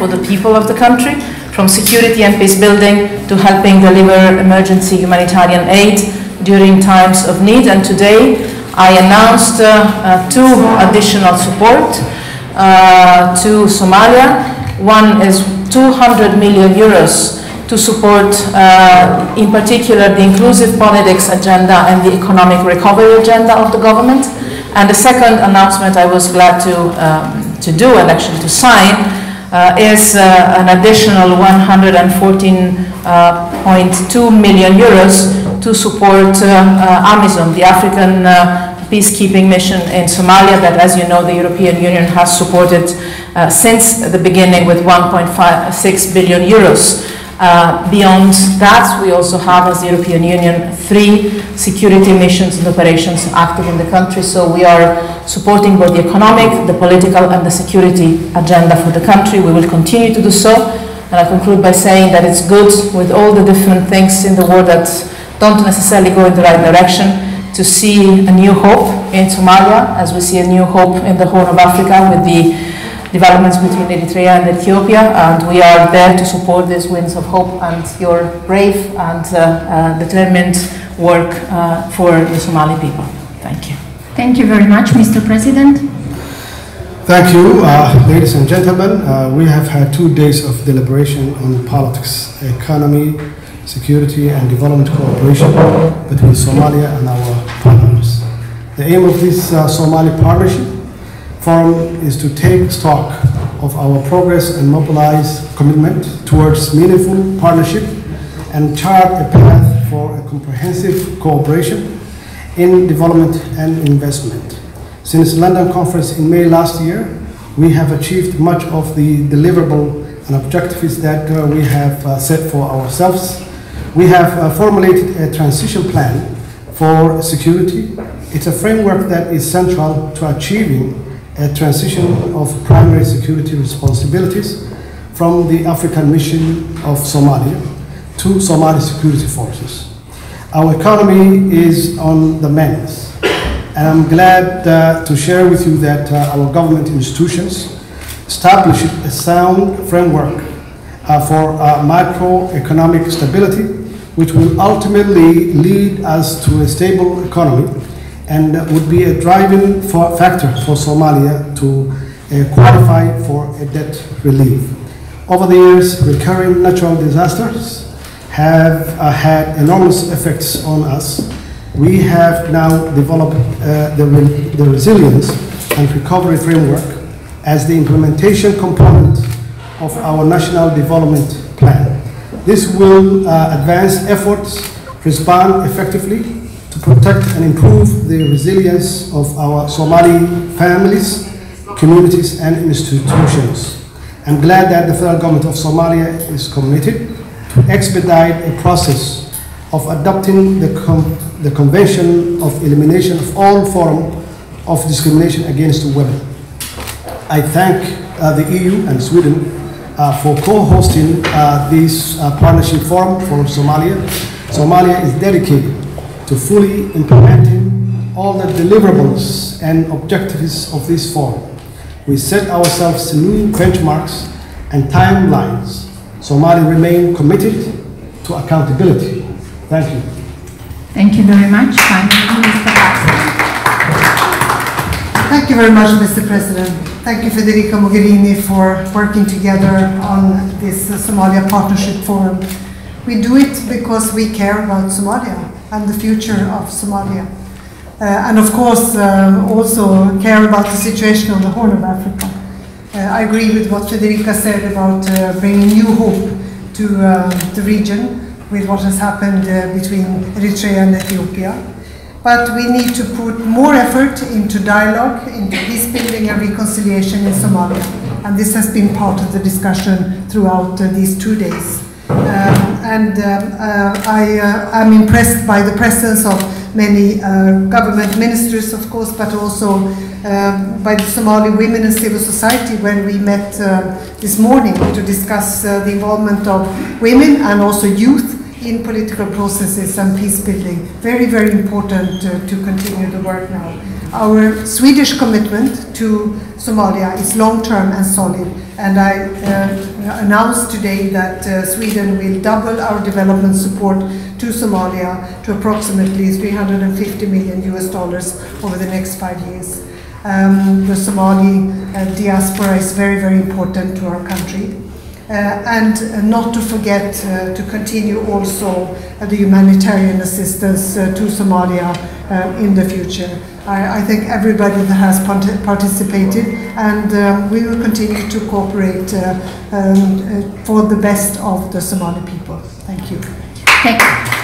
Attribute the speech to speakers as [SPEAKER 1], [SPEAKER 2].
[SPEAKER 1] for the people of the country, from security and peace building to helping deliver emergency humanitarian aid during times of need. And today I announced two additional support to Somalia. One is 200 million euros to support, in particular, the inclusive politics agenda and the economic recovery agenda of the government. And the second announcement I was glad to do and actually to sign is an additional 114.2 million euros to support AMISOM, the African peacekeeping mission in Somalia that, as you know, the European Union has supported since the beginning with 1.6 billion euros. Beyond that, we also have, as the European Union, 3 security missions and operations active in the country. So we are supporting both the economic, the political, and the security agenda for the country. We will continue to do so. And I conclude by saying that it's good, with all the different things in the world that don't necessarily go in the right direction, to see a new hope in Somalia, as we see a new hope in the Horn of Africa with the developments between Eritrea and Ethiopia, and we are there to support these winds of hope and your brave and determined work for the Somali people. Thank you.
[SPEAKER 2] Thank you very much, Mr. President.
[SPEAKER 3] Thank you, ladies and gentlemen. We have had 2 days of deliberation on politics, economy, security and development cooperation between Somalia and our partners. The aim of this Somali Partnership Forum is to take stock of our progress and mobilize commitment towards meaningful partnership and chart a path for a comprehensive cooperation in development and investment. Since the London conference in May last year, we have achieved much of the deliverable and objectives that we have set for ourselves. We have formulated a transition plan for security. It's a framework that is central to achieving a transition of primary security responsibilities from the African mission of Somalia to Somali security forces. Our economy is on the mend, and I'm glad to share with you that our government institutions established a sound framework for macroeconomic stability, which will ultimately lead us to a stable economy and would be a driving factor for Somalia to qualify for a debt relief. Over the years, recurring natural disasters have had enormous effects on us. We have now developed the resilience and recovery framework as the implementation component of our national development plan. This will advance efforts, respond effectively to protect and improve the resilience of our Somali families, communities, and institutions. I'm glad that the federal government of Somalia is committed to expedite a process of adopting the Convention of Elimination of All Forms of Discrimination Against Women. I thank the EU and Sweden for co-hosting this partnership forum for Somalia. Somalia is dedicated to fully implementing all the deliverables and objectives of this forum. We set ourselves new benchmarks and timelines. Somalia remain committed to accountability. Thank you.
[SPEAKER 2] Thank you very much.
[SPEAKER 4] Thank you very much, Mr. President. Thank you, Federica Mogherini, for working together on this Somalia Partnership Forum. We do it because we care about Somalia and the future of Somalia. And of course, also care about the situation on the Horn of Africa. I agree with what Federica said about bringing new hope to the region with what has happened between Eritrea and Ethiopia. But we need to put more effort into dialogue, into peace building and reconciliation in Somalia. And this has been part of the discussion throughout these 2 days. I am impressed by the presence of many government ministers, of course, but also by the Somali women and civil society when we met this morning to discuss the involvement of women and also youth in political processes and peace building. Very, very important to continue the work now. Our Swedish commitment to Somalia is long-term and solid, and I announced today that Sweden will double our development support to Somalia to approximately $350 million over the next 5 years. The Somali diaspora is very, very important to our country. And not to forget to continue also the humanitarian assistance to Somalia in the future. I thank everybody that has participated, and we will continue to cooperate for the best of the Somali people. Thank you.
[SPEAKER 2] Thank you.